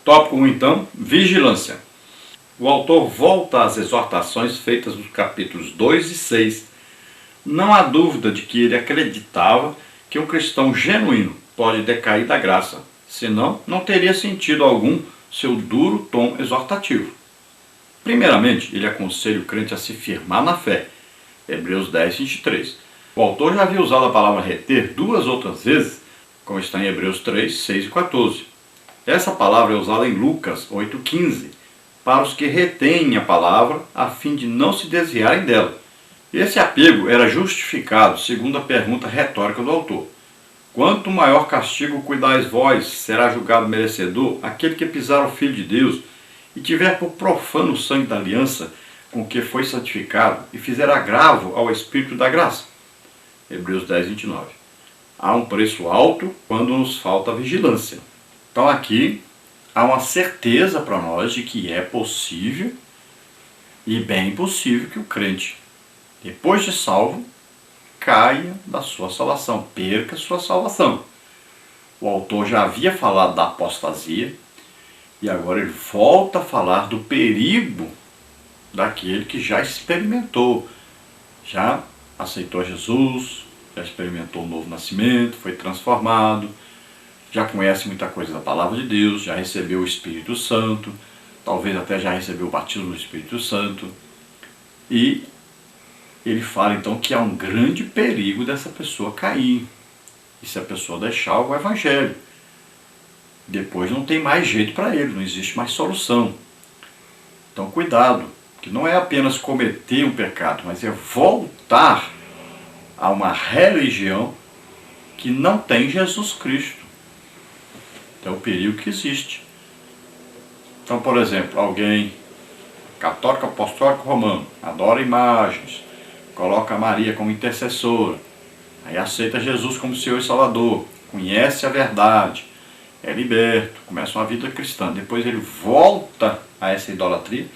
Tópico 1, então, vigilância. O autor volta às exortações feitas nos capítulos 2 e 6. Não há dúvida de que ele acreditava que um cristão genuíno pode decair da graça, senão não teria sentido algum seu duro tom exortativo. Primeiramente, ele aconselha o crente a se firmar na fé. Hebreus 10, 23. O autor já havia usado a palavra reter 2 outras vezes, como está em Hebreus 3, 6 e 14. Essa palavra é usada em Lucas 8, 15, para os que retêm a palavra a fim de não se desviarem dela. Esse apego era justificado segundo a pergunta retórica do autor. Quanto maior castigo cuidais vós, será julgado merecedor aquele que pisar o Filho de Deus e tiver por profano o sangue da aliança com que foi santificado e fizer agravo ao Espírito da graça. Hebreus 10, 29. Há um preço alto quando nos falta vigilância. Então aqui há uma certeza para nós de que é possível e bem possível que o crente, depois de salvo, caia da sua salvação, perca sua salvação. O autor já havia falado da apostasia e agora ele volta a falar do perigo daquele que já experimentou, já aceitou Jesus, já experimentou o novo nascimento, foi transformado, já conhece muita coisa da palavra de Deus, já recebeu o Espírito Santo, talvez até já recebeu o batismo do Espírito Santo. E ele fala então que há um grande perigo dessa pessoa cair. E se a pessoa deixar o Evangelho, depois não tem mais jeito para ele, não existe mais solução. Então cuidado, que não é apenas cometer um pecado, mas é voltar a uma religião que não tem Jesus Cristo. É o perigo que existe. Então, por exemplo, alguém católico, apostólico, romano, adora imagens, coloca Maria como intercessora, aí aceita Jesus como Senhor e Salvador, conhece a verdade, é liberto, começa uma vida cristã. Depois ele volta a essa idolatria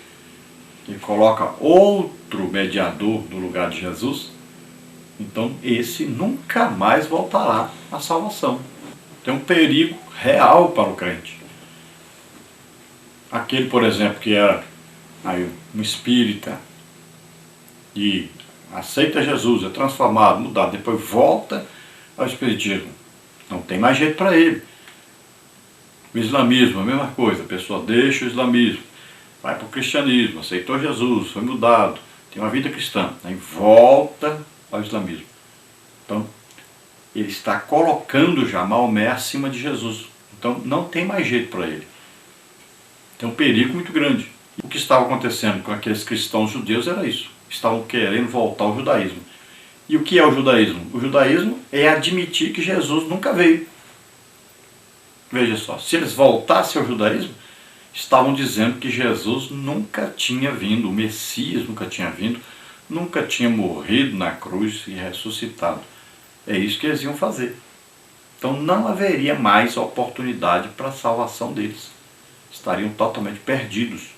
e coloca outro mediador no lugar de Jesus. Então esse nunca mais voltará à salvação. Tem um perigo real para o crente. Aquele, por exemplo, que era um espírita e aceita Jesus, é transformado, mudado, depois volta ao espiritismo. Não tem mais jeito para ele. O islamismo, a mesma coisa, a pessoa deixa o islamismo, vai para o cristianismo, aceitou Jesus, foi mudado, tem uma vida cristã, aí volta ao islamismo. Então, ele está colocando já Maomé acima de Jesus. Então, não tem mais jeito para ele. Tem um perigo muito grande. O que estava acontecendo com aqueles cristãos judeus era isso. Estavam querendo voltar ao judaísmo. E o que é o judaísmo? O judaísmo é admitir que Jesus nunca veio. Veja só, se eles voltassem ao judaísmo, estavam dizendo que Jesus nunca tinha vindo, o Messias nunca tinha vindo, nunca tinha morrido na cruz e ressuscitado. É isso que eles iam fazer. Então não haveria mais oportunidade para a salvação deles. Estariam totalmente perdidos,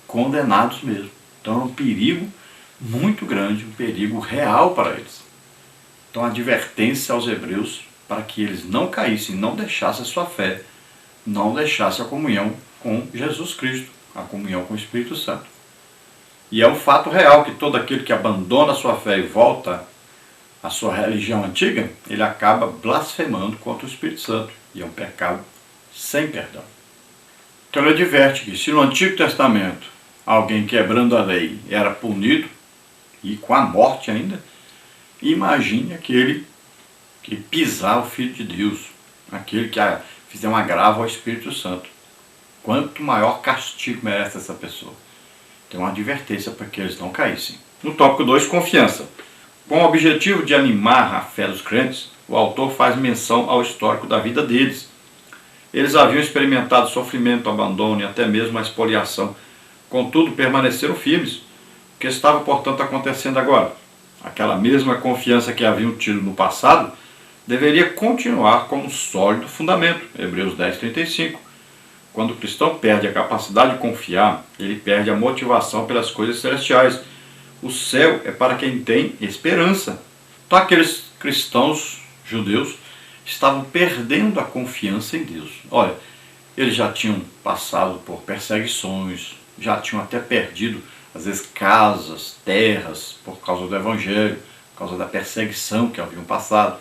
condenados mesmo. Então é um perigo muito grande, um perigo real para eles. Então a advertência aos hebreus para que eles não caíssem, não deixassem a sua fé, não deixassem a comunhão com Jesus Cristo, a comunhão com o Espírito Santo. E é um fato real que todo aquele que abandona a sua fé e volta à sua religião antiga, ele acaba blasfemando contra o Espírito Santo. E é um pecado sem perdão. Então ele adverte que se no Antigo Testamento alguém quebrando a lei era punido, e com a morte ainda, imagine aquele que pisar o Filho de Deus, aquele que fizer um agravo ao Espírito Santo. Quanto maior castigo merece essa pessoa. Tem uma advertência para que eles não caíssem. No tópico 2, confiança. Com o objetivo de animar a fé dos crentes, o autor faz menção ao histórico da vida deles. Eles haviam experimentado sofrimento, abandono e até mesmo a expoliação. Contudo, permaneceram firmes. O que estava, portanto, acontecendo agora? Aquela mesma confiança que haviam tido no passado deveria continuar como um sólido fundamento. Hebreus 10, 35. Quando o cristão perde a capacidade de confiar, ele perde a motivação pelas coisas celestiais. O céu é para quem tem esperança. Então aqueles cristãos judeus estavam perdendo a confiança em Deus. Olha, Eles já tinham passado por perseguições, já tinham até perdido, às vezes, casas, terras, por causa do Evangelho, por causa da perseguição que haviam passado.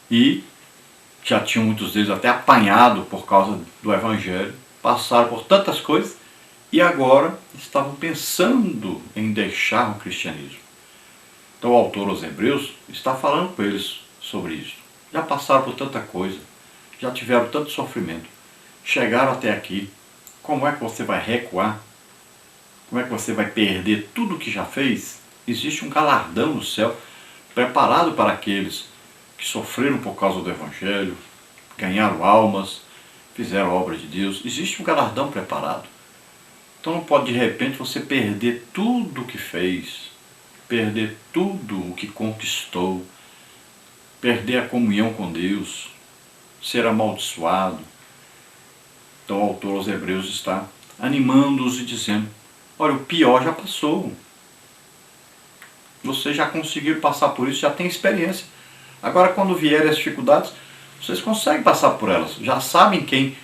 E já tinham muitos deles até apanhado por causa do Evangelho, passaram por tantas coisas e agora estavam pensando em deixar o cristianismo. Então o autor aos Hebreus está falando com eles sobre isso. Já passaram por tanta coisa, já tiveram tanto sofrimento, chegaram até aqui. Como é que você vai recuar? Como é que você vai perder tudo o que já fez? Existe um galardão no céu preparado para aqueles que sofreram por causa do Evangelho, ganharam almas, fizeram a obra de Deus. Existe um galardão preparado. Então não pode de repente você perder tudo o que fez, perder tudo o que conquistou, perder a comunhão com Deus, ser amaldiçoado. Então o autor aos Hebreus está animando-os e dizendo: olha, o pior já passou. Vocês já conseguiram passar por isso, já têm experiência. Agora, quando vierem as dificuldades, vocês conseguem passar por elas. Já sabem quem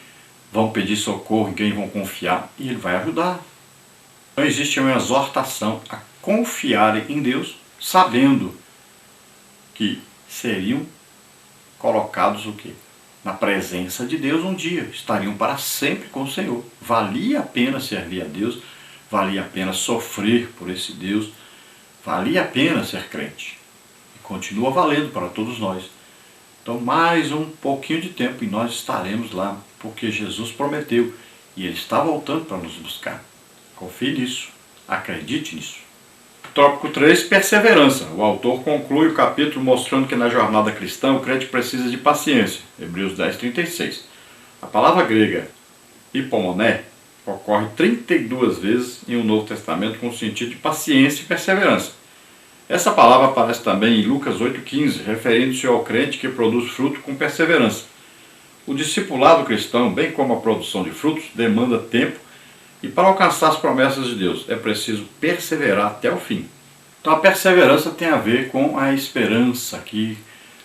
vão pedir socorro, em quem vão confiar, e Ele vai ajudar. Então existe uma exortação a confiarem em Deus, sabendo que seriam colocados o quê? Na presença de Deus um dia. Estariam para sempre com o Senhor. Valia a pena servir a Deus, valia a pena sofrer por esse Deus, valia a pena ser crente. Continua valendo para todos nós. Então mais um pouquinho de tempo e nós estaremos lá, porque Jesus prometeu e Ele está voltando para nos buscar. Confie nisso, acredite nisso. Tópico 3, perseverança. O autor conclui o capítulo mostrando que na jornada cristã o crente precisa de paciência. Hebreus 10:36. A palavra grega hipomoné ocorre 32 vezes em o Novo Testamento com o sentido de paciência e perseverança. Essa palavra aparece também em Lucas 8,15, referindo-se ao crente que produz fruto com perseverança. O discipulado cristão, bem como a produção de frutos, demanda tempo e para alcançar as promessas de Deus é preciso perseverar até o fim. Então a perseverança tem a ver com a esperança aqui,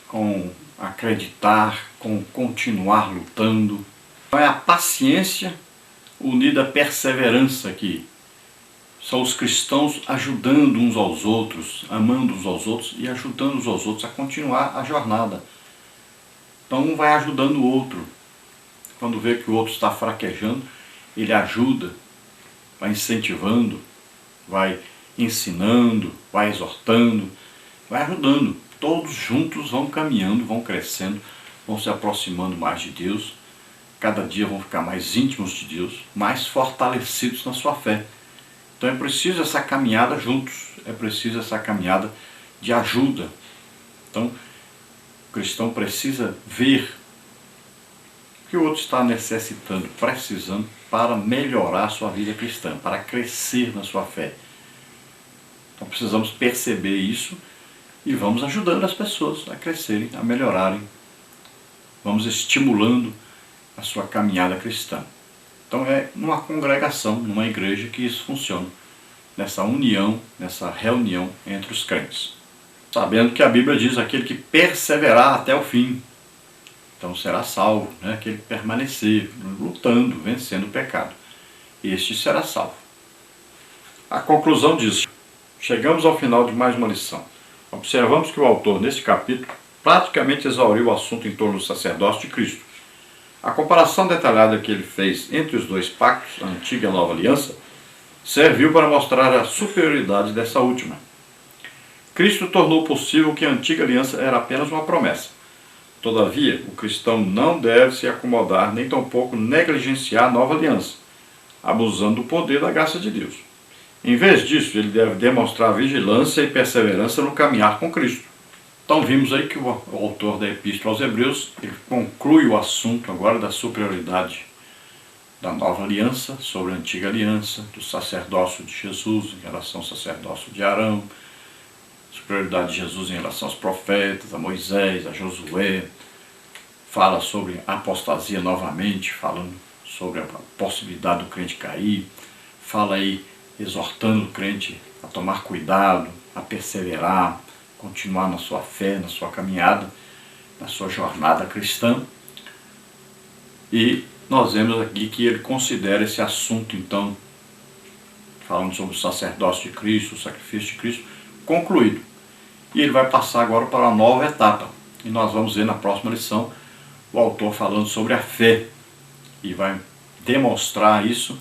com acreditar, com continuar lutando. Então é a paciência unida à perseverança aqui. São os cristãos ajudando uns aos outros, amando uns aos outros e ajudando uns aos outros a continuar a jornada. Então um vai ajudando o outro. Quando vê que o outro está fraquejando, ele ajuda, vai incentivando, vai ensinando, vai exortando, vai ajudando. Todos juntos vão caminhando, vão crescendo, vão se aproximando mais de Deus. Cada dia vão ficar mais íntimos de Deus, mais fortalecidos na sua fé. Então é preciso essa caminhada juntos, é preciso essa caminhada de ajuda. Então o cristão precisa ver o que o outro está necessitando, precisando para melhorar a sua vida cristã, para crescer na sua fé. Então precisamos perceber isso e vamos ajudando as pessoas a crescerem, a melhorarem. Vamos estimulando a sua caminhada cristã. Então é numa congregação, numa igreja que isso funciona, nessa união, nessa reunião entre os crentes. Sabendo que a Bíblia diz aquele que perseverar até o fim, então será salvo, né? Aquele que permanecer, lutando, vencendo o pecado, este será salvo. A conclusão diz: chegamos ao final de mais uma lição. Observamos que o autor, neste capítulo, praticamente exauriu o assunto em torno do sacerdócio de Cristo. A comparação detalhada que ele fez entre os dois pactos, a antiga e a nova aliança, serviu para mostrar a superioridade dessa última. Cristo tornou possível que a antiga aliança era apenas uma promessa. Todavia, o cristão não deve se acomodar nem tampouco negligenciar a nova aliança, abusando do poder da graça de Deus. Em vez disso, ele deve demonstrar vigilância e perseverança no caminhar com Cristo. Então vimos aí que o autor da Epístola aos Hebreus ele conclui o assunto agora da superioridade da nova aliança sobre a antiga aliança, do sacerdócio de Jesus em relação ao sacerdócio de Arão, superioridade de Jesus em relação aos profetas, a Moisés, a Josué. Fala sobre a apostasia novamente, falando sobre a possibilidade do crente cair. Fala aí, exortando o crente a tomar cuidado, a perseverar, continuar na sua fé, na sua caminhada, na sua jornada cristã. E nós vemos aqui que ele considera esse assunto, então, falando sobre o sacerdócio de Cristo, o sacrifício de Cristo, concluído. E ele vai passar agora para a nova etapa. E nós vamos ver na próxima lição o autor falando sobre a fé. E vai demonstrar isso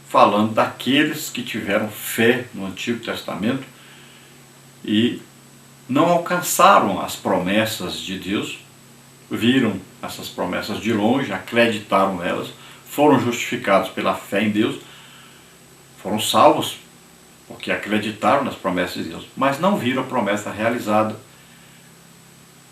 falando daqueles que tiveram fé no Antigo Testamento e não alcançaram as promessas de Deus, viram essas promessas de longe, acreditaram nelas, foram justificados pela fé em Deus, foram salvos porque acreditaram nas promessas de Deus, mas não viram a promessa realizada